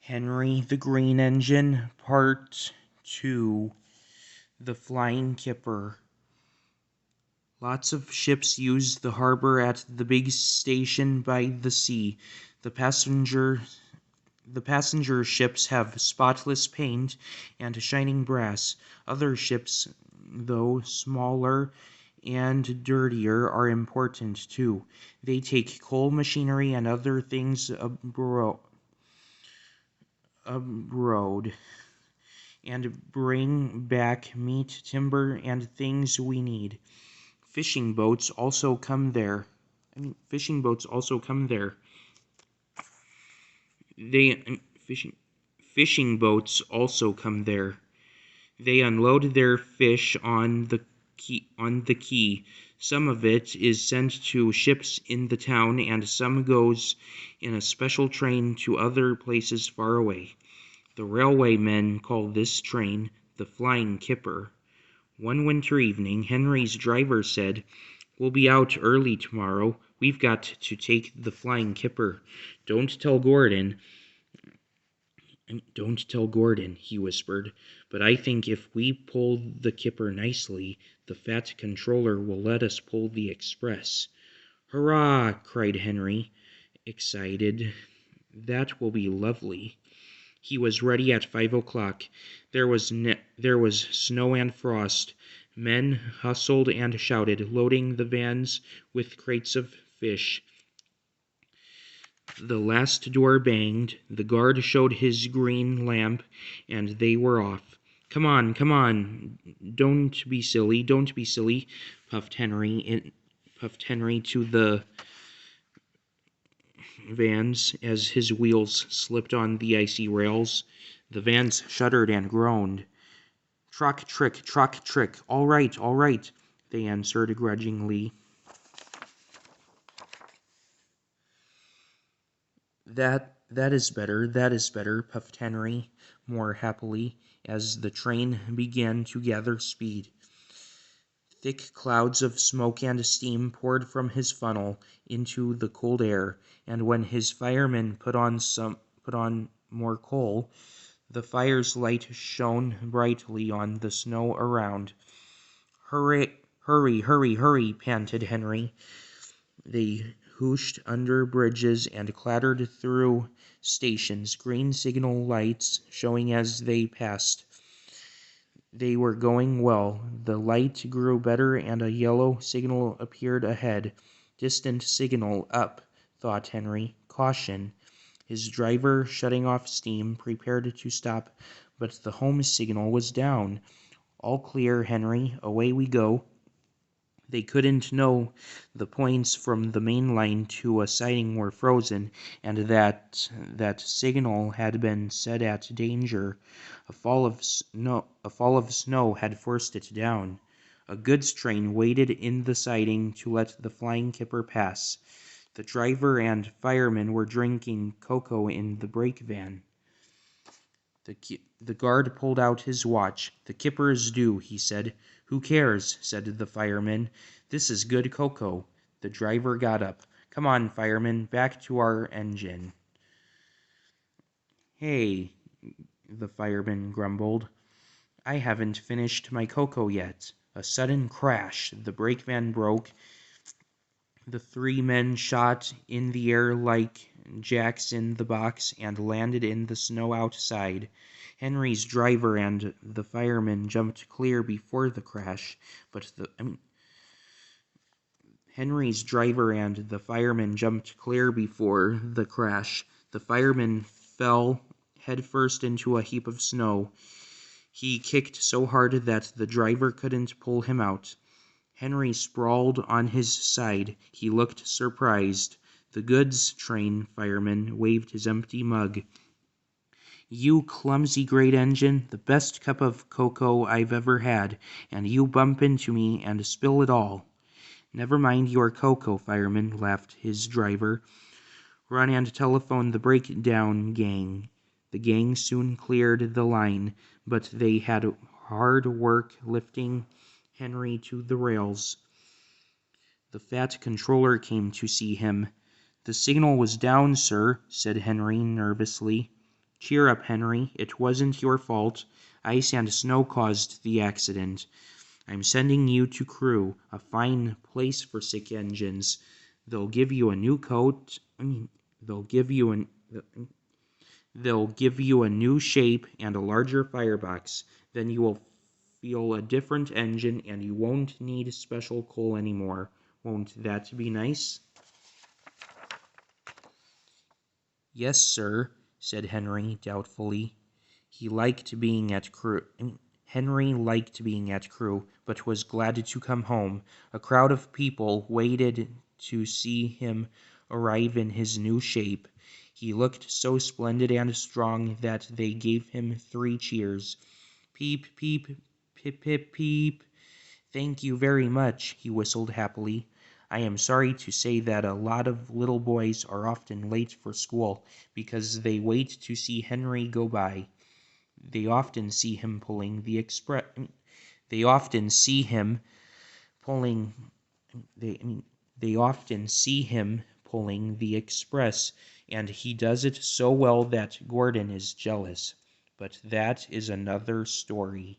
Henry the Green Engine, Part 2, The Flying Kipper. Lots of ships use the harbor at the big station by the sea. The passenger ships have spotless paint and shining brass. Other ships, though smaller and dirtier, are important too. They take coal, machinery, and other things abroad and bring back meat, timber, and things we need. Fishing boats also come there. They fishing boats also come there. They unload their fish on the quay. Some of it is sent to ships in the town, and some goes in a special train to other places far away. The railway men call this train the Flying Kipper. One winter evening, Henry's driver said, "We'll be out early tomorrow. We've got to take the Flying Kipper. Don't tell Gordon," he whispered, "but I think if we pull the Kipper nicely, the fat controller will let us pull the express." "Hurrah!" cried Henry, excited. "That will be lovely." He was ready at 5 o'clock. There was snow and frost. Men hustled and shouted, loading the vans with crates of fish. The last door banged. The guard showed his green lamp, and they were off. Come on, don't be silly, puffed Henry to the vans as his wheels slipped on the icy rails. The vans shuddered and groaned. Truck trick, all right, they answered grudgingly. That is better, puffed Henry more happily as the train began to gather speed. Thick clouds of smoke and steam poured from his funnel into the cold air, and when his firemen put on more coal, the fire's light shone brightly on the snow around. Hurry, panted Henry. They whooshed under bridges and clattered through stations, green signal lights showing as they passed. They were going well. The light grew better and a yellow signal appeared ahead. Distant signal up, thought Henry. Caution. His driver, shutting off steam, prepared to stop, but the home signal was down. All clear, Henry. Away we go. They couldn't know the points from the main line to a siding were frozen, and that signal had been set at danger. A fall of snow had forced it down. A goods train waited in the siding to let the Flying Kipper pass. The driver and firemen were drinking cocoa in the brake van. The guard pulled out his watch. "The Kipper is due," he said. "Who cares?" said the fireman. "This is good cocoa." The driver got up. "Come on, fireman, back to our engine." "Hey," the fireman grumbled. "I haven't finished my cocoa yet." A sudden crash. The brake van broke. The three men shot in the air like jacks in the box and landed in the snow outside. Henry's driver and the fireman jumped clear before the crash, but the fireman fell headfirst into a heap of snow. He kicked so hard that the driver couldn't pull him out. Henry sprawled on his side. He looked surprised. The goods train fireman waved his empty mug. "You clumsy great engine, the best cup of cocoa I've ever had, and you bump into me and spill it all." "Never mind your cocoa, fireman," laughed his driver. "Run and telephone the breakdown gang." The gang soon cleared the line, but they had hard work lifting Henry to the rails. The fat controller came to see him. "The signal was down, sir," said Henry nervously. Cheer up, Henry. It wasn't your fault. Ice and snow caused the accident. I'm sending you to Crewe, a fine place for sick engines. They'll give you a new coat. They'll give you an They'll give you a new shape and a larger firebox. Then you will feel a different engine and you won't need special coal anymore. Won't that be nice? Yes, sir, said Henry doubtfully. He liked being at Crewe. Henry liked being at Crewe, but was glad to come home. A crowd of people waited to see him arrive in his new shape. He looked so splendid and strong that they gave him 3 cheers. Peep, peep, pip, pip, peep. Thank you very much, he whistled happily. I am sorry to say that a lot of little boys are often late for school because they wait to see Henry go by. They often see him pulling the express. They often see him pulling. They often see him pulling the express, and he does it so well that Gordon is jealous. But that is another story.